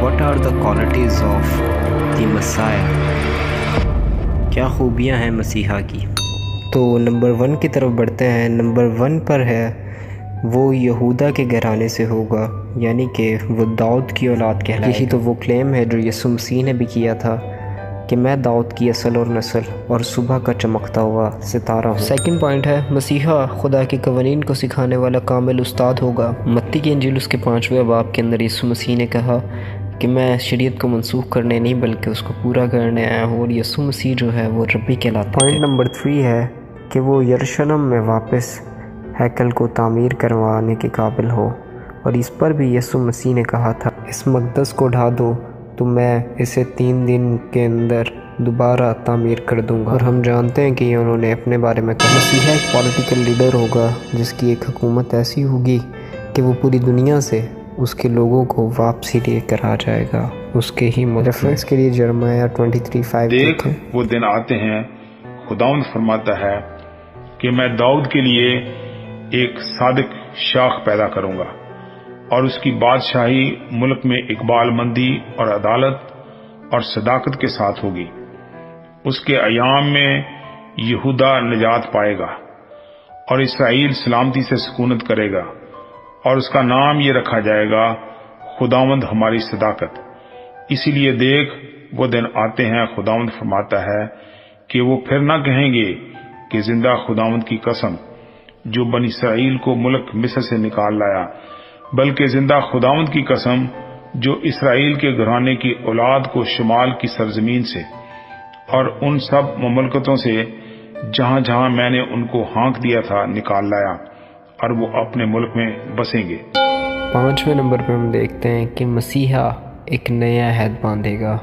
What are the qualities of the Messiah? کیا خوبیاں ہیں مسیحا کی؟ تو نمبر 1 کی طرف بڑھتے ہیں۔ نمبر 1 پر ہے وہ یہودا کے گھرانے سے ہوگا، یعنی کہ وہ داؤد کی اولاد کہلائے گا۔ یہی تو وہ کلیم ہے جو یسوع مسیح نے بھی کیا تھا کہ میں داؤد کی اصل اور نسل اور صبح کا چمکتا ہوا ستارہ ہوں۔ سیکنڈ پوائنٹ ہے مسیحا خدا کے قوانین کو سکھانے والا کامل استاد ہوگا۔ متی کی انجیل اس کے 5ویں باب کے اندر یسوع مسیح نے کہا کہ میں شریعت کو منسوخ کرنے نہیں بلکہ اس کو پورا کرنے آیا ہوں، اور یسوع مسیح جو ہے وہ ربی کہلاتا ہے۔ پوائنٹ نمبر 3 ہے کہ وہ یروشلم میں واپس ہیکل کو تعمیر کروانے کے قابل ہو، اور اس پر بھی یسوع مسیح نے کہا تھا اس مقدس کو ڈھا دو تو میں اسے 3 دن کے اندر دوبارہ تعمیر کر دوں گا۔ اور ہم جانتے ہیں کہ یہ انہوں نے اپنے بارے میں کہا۔ مسیحا ایک پولیٹیکل لیڈر ہوگا جس کی ایک حکومت ایسی ہوگی کہ وہ پوری دنیا سے اس کے لوگوں کو واپسی لے کر آ جائے گا اس کے ہی ریفرنس کے لیے جرمیہ 23:5 دیکھ وہ دن آتے ہیں، خداوند فرماتا ہے کہ میں داؤد کے لیے ایک صادق شاخ پیدا کروں گا، اور اس کی بادشاہی ملک میں اقبال مندی اور عدالت اور صداقت کے ساتھ ہوگی۔ اس کے ایام میں یہودا نجات پائے گا اور اسرائیل سلامتی سے سکونت کرے گا، اور اس کا نام یہ رکھا جائے گا خداوند ہماری صداقت۔ اسی لیے دیکھ وہ دن آتے ہیں، خداوند فرماتا ہے کہ وہ پھر نہ کہیں گے کہ زندہ خداوند کی قسم جو بنی اسرائیل کو ملک مصر سے نکال لایا، بلکہ زندہ خداوند کی قسم جو اسرائیل کے گھرانے کی اولاد کو شمال کی سرزمین سے اور ان سب مملکتوں سے جہاں جہاں میں نے ان کو ہانک دیا تھا نکال لایا، اور وہ اپنے ملک میں بسیں گے۔ 5ویں نمبر پہ ہم دیکھتے ہیں کہ مسیحا ایک نیا عہد باندھے گا،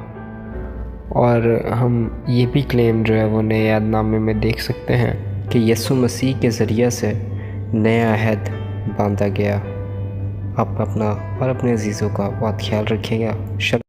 اور ہم یہ بھی کلیم جو ہے وہ نئے عہد نامے میں دیکھ سکتے ہیں کہ یسوع مسیح کے ذریعہ سے نیا عہد باندھا گیا۔ آپ اپنا اور اپنے عزیزوں کا بہت خیال رکھیے گا۔